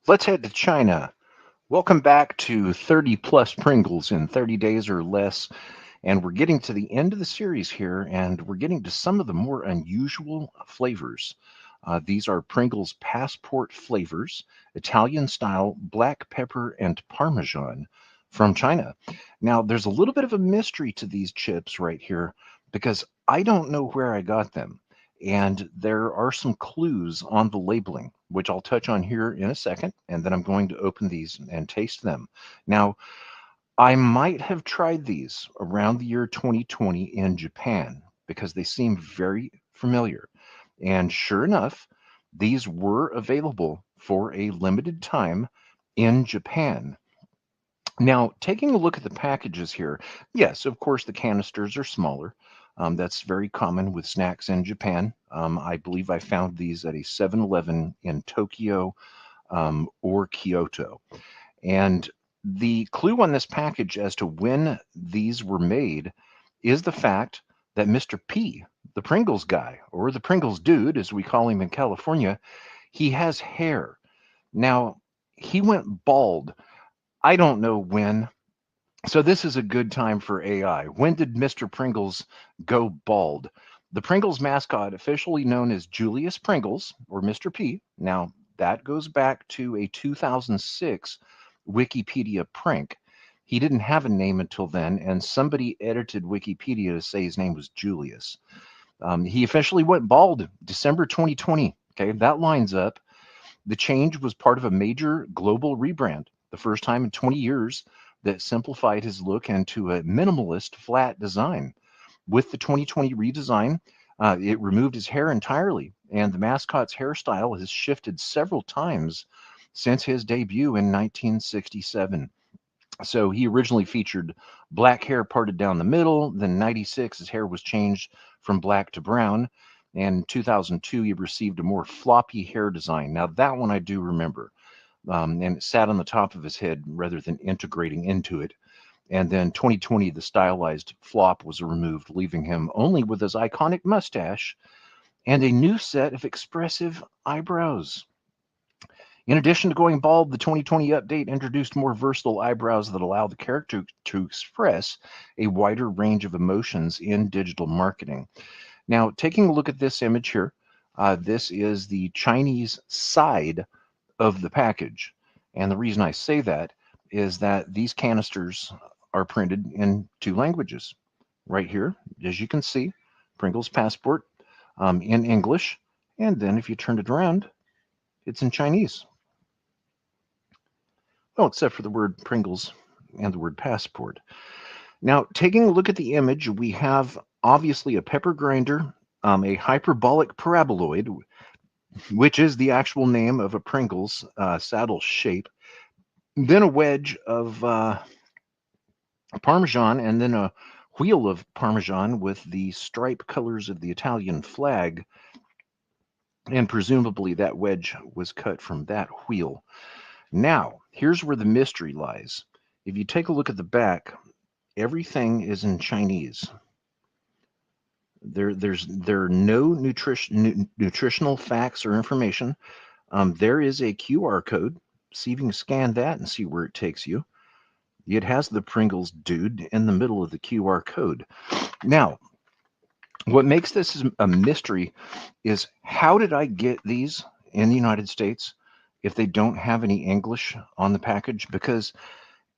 Let's head to China. Welcome back to 30 plus Pringles in 30 days or less. And we're getting to the end of the series here, and we're getting to some of the more unusual flavors. These are Pringles Passport flavors, Italian style black pepper and Parmesan from China. Now, there's a little bit of a mystery to these chips right here because I don't know where I got them. And there are some clues on the labeling, which I'll touch on here in a second. And then I'm going to open these and taste them. Now, I might have tried these around the year 2020 in Japan because they seem very familiar. And sure enough, these were available for a limited time in Japan. Now, taking a look at the packages here, yes, of course, the canisters are smaller. That's very common with snacks in Japan. I believe I found these at a 7-Eleven in Tokyo or Kyoto. And the clue on this package as to when these were made is the fact that Mr. P, the Pringles guy, or the Pringles dude, as we call him in California, he has hair. Now, he went bald. I don't know when. So, this is a good time for AI. When did Mr. Pringles go bald? The Pringles mascot, officially known as Julius Pringles, or Mr. P, now that goes back to a 2006 Wikipedia prank. He didn't have a name until then, and somebody edited Wikipedia to say his name was Julius. He officially went bald December 2020. Okay, that lines up. The change was part of a major global rebrand, the first time in 20 years that simplified his look into a minimalist flat design. With the 2020 redesign, it removed his hair entirely, and the mascot's hairstyle has shifted several times since his debut in 1967. So he originally featured black hair parted down the middle. Then in 96, his hair was changed from black to brown. And in 2002, he received a more floppy hair design. Now, that one I do remember. And it sat on the top of his head rather than integrating into it. And then 2020, the stylized flop was removed, leaving him only with his iconic mustache and a new set of expressive eyebrows. In addition to going bald, the 2020 update introduced more versatile eyebrows that allow the character to express a wider range of emotions in digital marketing. Now, taking a look at this image here, this is the Chinese side of the package. And the reason I say that is that these canisters are printed in two languages. Right here, as you can see, Pringles Passport in English. And then if you turn it around, it's in Chinese. Well, except for the word Pringles and the word passport. Now, taking a look at the image, we have obviously a pepper grinder, a hyperbolic paraboloid, which is the actual name of a Pringles saddle shape, then a wedge of Parmesan, and then a wheel of Parmesan with the stripe colors of the Italian flag. And presumably that wedge was cut from that wheel. Now, here's where the mystery lies. If you take a look at the back, everything is in Chinese. There are no nutritional facts or information. There is a QR code. See if you can scan that and see where it takes you. It has the Pringles dude in the middle of the QR code. Now, what makes this a mystery is how did I get these in the United States if they don't have any English on the package? Because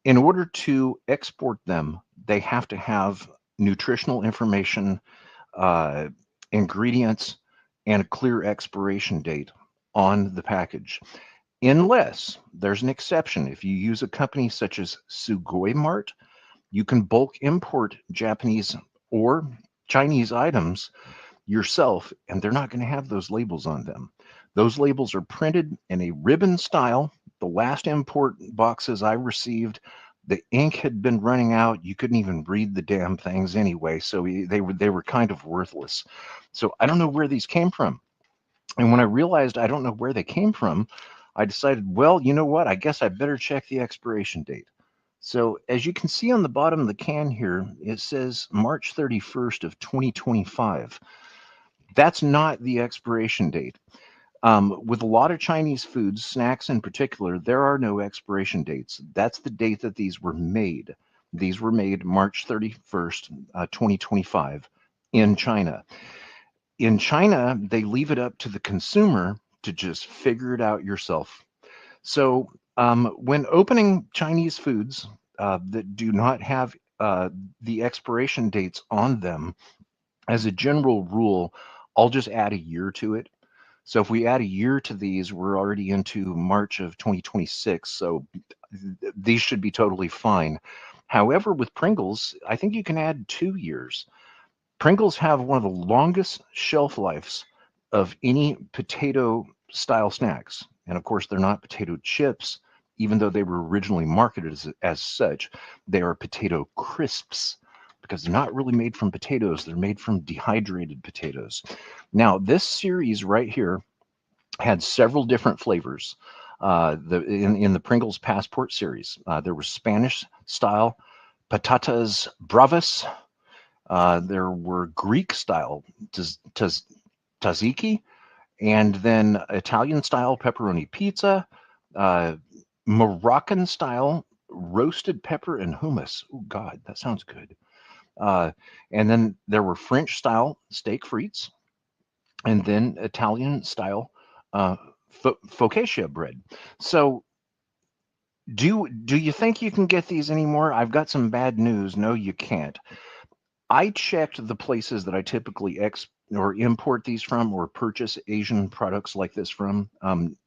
in order to export them, they have to have nutritional information, uh, ingredients, and a clear expiration date on the package. Unless there's an exception. If you use a company such as Sugoi Mart, you can bulk import Japanese or Chinese items yourself, and they're not going to have those labels on them. Those labels are printed in a ribbon style. The last import boxes I received, the ink had been running out. You couldn't even read the damn things anyway, so they were kind of worthless. So I don't know where these came from. And when I realized I don't know where they came from, I decided, well, you know what? I guess I better check the expiration date. So as you can see on the bottom of the can here, it says March 31st of 2025. That's not the expiration date. With a lot of Chinese foods, snacks in particular, there are no expiration dates. That's the date that these were made. These were made March 31st, 2025 in China. In China, they leave it up to the consumer to just figure it out yourself. So when opening Chinese foods that do not have the expiration dates on them, as a general rule, I'll just add a year to it. So if we add a year to these, we're already into March of 2026. So these should be totally fine. However, with Pringles, I think you can add 2 years. Pringles have one of the longest shelf lives of any potato style snacks. And of course, they're not potato chips, even though they were originally marketed as such. They are potato crisps because they're not really made from potatoes, they're made from dehydrated potatoes. Now, this series right here had several different flavors. In the Pringles Passport series, there was Spanish style patatas bravas. There were Greek style tzatziki, and then Italian style pepperoni pizza, uh, Moroccan style roasted pepper and hummus. Oh God, that sounds good. Uh, and then there were French style steak frites, and then Italian style uh, focaccia bread. So do you think you can get these anymore? I've got some bad news. No, you can't. I checked the places that I typically or import these from or purchase Asian products like this from.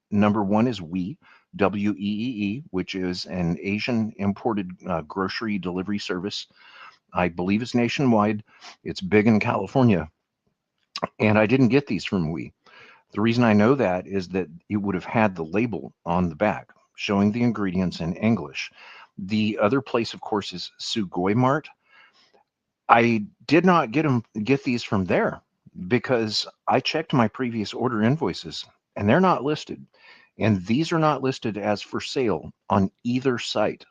Number one is WEEE, which is an Asian imported grocery delivery service. I believe it's nationwide. It's big in California. And I didn't get these from We. The reason I know that is that it would have had the label on the back showing the ingredients in English. The other place, of course, is Sugoi Mart. I did not get these from there because I checked my previous order invoices and they're not listed. And these are not listed as for sale on either site.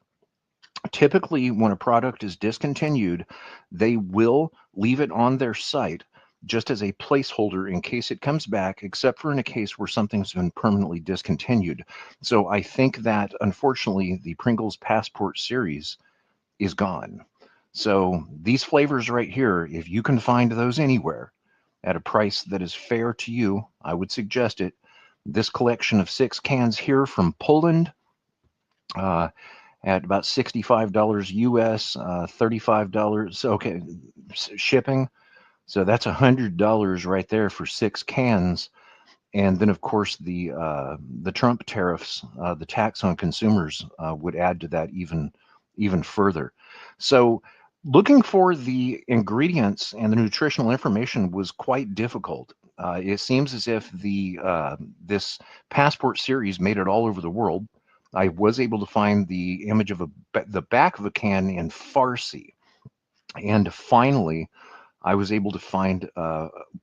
Typically, when a product is discontinued, they will leave it on their site just as a placeholder in case it comes back, except for in a case where something's been permanently discontinued. So I think that unfortunately, the Pringles Passport series is gone. So these flavors right here, if you can find those anywhere at a price that is fair to you, I would suggest it. This collection of 6 cans here from Poland uh, at about $65 US, $35, okay, shipping. So that's $100 right there for 6 cans. And then, of course, the Trump tariffs, the tax on consumers would add to that even further. So looking for the ingredients and the nutritional information was quite difficult. It seems as if this Passport series made it all over the world. I was able to find the image of the back of a can in Farsi. And finally, I was able to find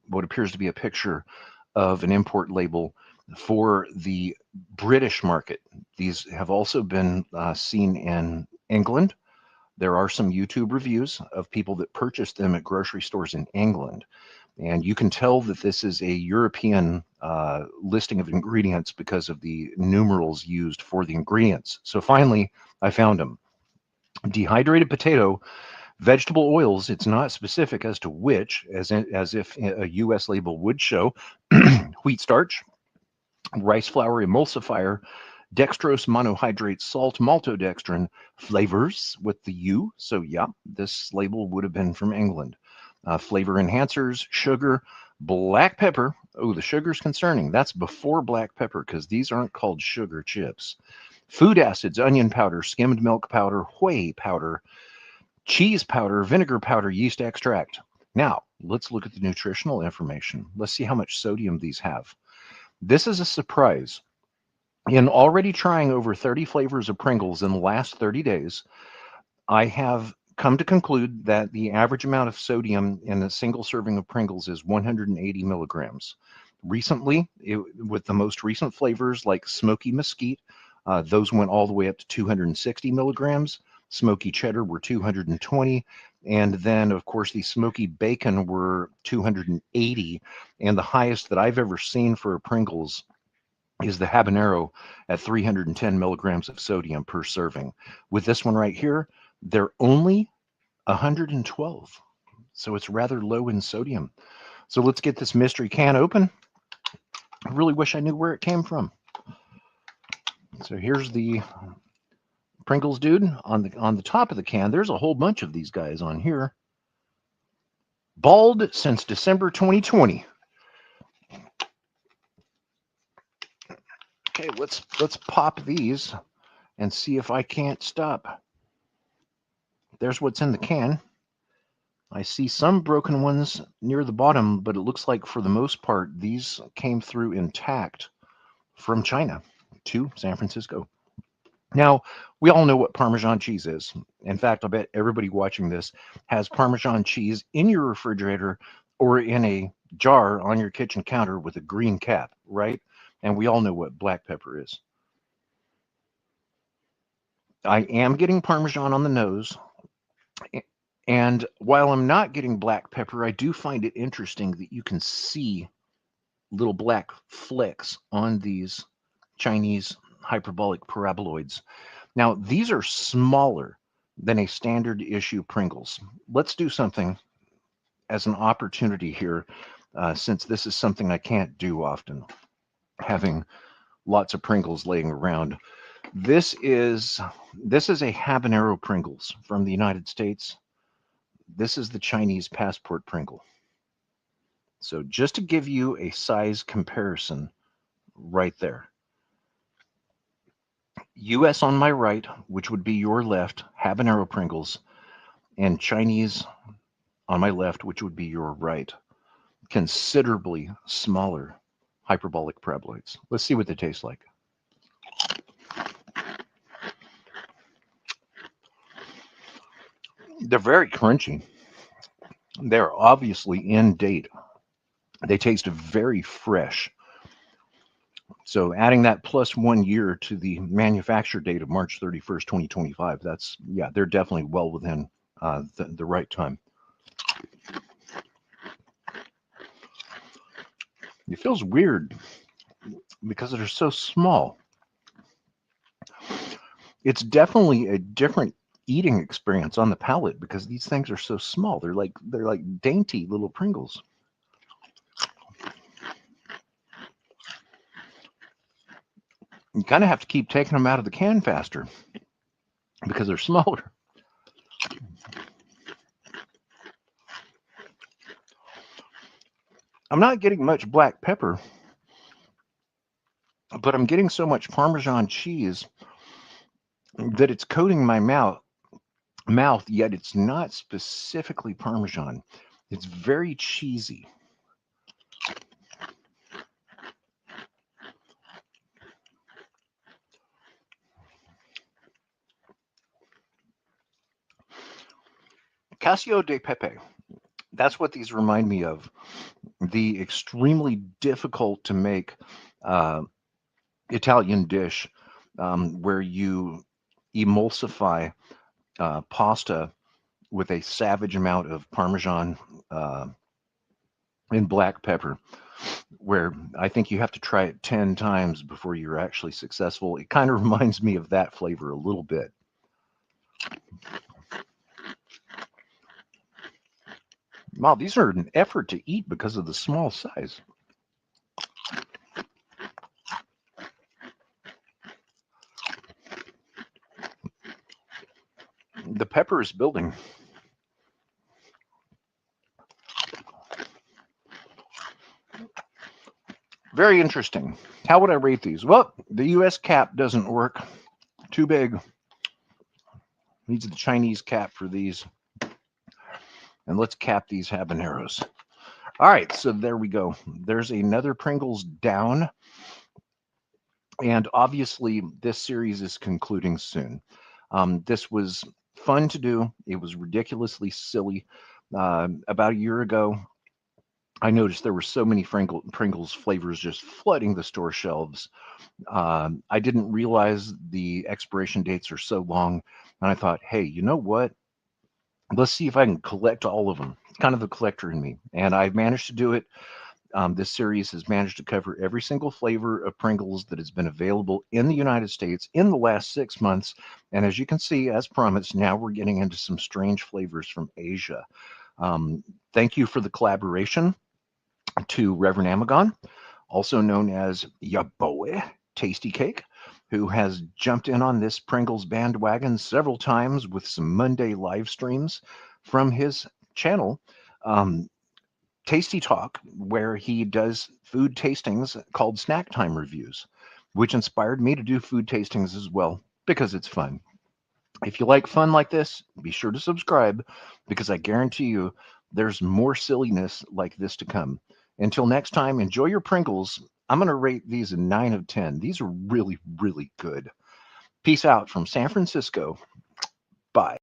what appears to be a picture of an import label for the British market. These have also been seen in England. There are some YouTube reviews of people that purchased them at grocery stores in England. And you can tell that this is a European listing of ingredients because of the numerals used for the ingredients. So finally, I found them. Dehydrated potato, vegetable oils, it's not specific as to which, as if a US label would show. Wheat starch, rice flour emulsifier, dextrose monohydrate salt, maltodextrin, flavors with the U. So yeah, this label would have been from England. Flavor enhancers, sugar, black pepper. Oh, the sugar's concerning. That's before black pepper because these aren't called sugar chips. Food acids, onion powder, skimmed milk powder, whey powder, cheese powder, vinegar powder, yeast extract. Now, let's look at the nutritional information. Let's see how much sodium these have. This is a surprise. In already trying over 30 flavors of Pringles in the last 30 days, I have come to conclude that the average amount of sodium in a single serving of Pringles is 180 milligrams. Recently, with the most recent flavors like Smoky Mesquite, those went all the way up to 260 milligrams. Smoky Cheddar were 220, And then, of course, the smoky bacon were 280. And the highest that I've ever seen for Pringles is the habanero at 310 milligrams of sodium per serving. With this one right here, they're only 112. So it's rather low in sodium. So let's get this mystery can open. I really wish I knew where it came from. So here's the Pringles dude on the top of the can. There's a whole bunch of these guys on here. Bald since December 2020. Okay, let's pop these and see if I can't stop. There's what's in the can. I see some broken ones near the bottom, but it looks like for the most part, these came through intact from China to San Francisco. Now, we all know what Parmesan cheese is. In fact, I bet everybody watching this has Parmesan cheese in your refrigerator or in a jar on your kitchen counter with a green cap, right? And we all know what black pepper is. I am getting Parmesan on the nose. And while I'm not getting black pepper, I do find it interesting that you can see little black flecks on these Chinese hyperbolic paraboloids. Now, these are smaller than a standard issue Pringles. Let's do something as an opportunity here, since this is something I can't do often, having lots of Pringles laying around. This is a habanero Pringles from the United States. This is the Chinese Passport Pringle. So just to give you a size comparison right there. US on my right, which would be your left, habanero Pringles, and Chinese on my left, which would be your right. Considerably smaller hyperbolic paraboloids. Let's see what they taste like. They're very crunchy. They're obviously in date. They taste very fresh. So adding that plus 1 year to the manufacture date of March 31st, 2025, that's, yeah, they're definitely well within the right time. It feels weird because they're so small. It's definitely a different eating experience on the palate because these things are so small. They're like dainty little Pringles. You kind of have to keep taking them out of the can faster because they're smaller. I'm not getting much black pepper, but I'm getting so much Parmesan cheese that it's coating my mouth, yet it's not specifically Parmesan. It's very cheesy. Casio de Pepe. That's what these remind me of. The extremely difficult to make Italian dish where you emulsify pasta with a savage amount of Parmesan and black pepper, where I think you have to try it 10 times before you're actually successful. It kind of reminds me of that flavor a little bit. Wow, these are an effort to eat because of the small size. The pepper is building. Very interesting. How would I rate these? Well, the US cap doesn't work. Too big. Needs the Chinese cap for these. And let's cap these habaneros. All right, so there we go. There's another Pringles down. And obviously, this series is concluding soon. This was fun to do. It was ridiculously silly. About a year ago, I noticed there were so many Pringles flavors just flooding the store shelves. I didn't realize the expiration dates are so long. And I thought, hey, you know what? Let's see if I can collect all of them. It's kind of the collector in me, and I've managed to do it. This series has managed to cover every single flavor of Pringles that has been available in the United States in the last 6 months. And as you can see, as promised, now we're getting into some strange flavors from Asia. Um, Thank you for the collaboration to Reverend Amagon, also known as Yaboe Tasty Cake, who has jumped in on this Pringles bandwagon several times with some Monday live streams from his channel. Um, Tasty Talk, where he does food tastings called Snack Time Reviews, which inspired me to do food tastings as well because it's fun. If you like fun like this, be sure to subscribe because I guarantee you there's more silliness like this to come. Until next time, enjoy your Pringles. I'm going to rate these a 9 of 10. These are really, really good. Peace out from San Francisco. Bye.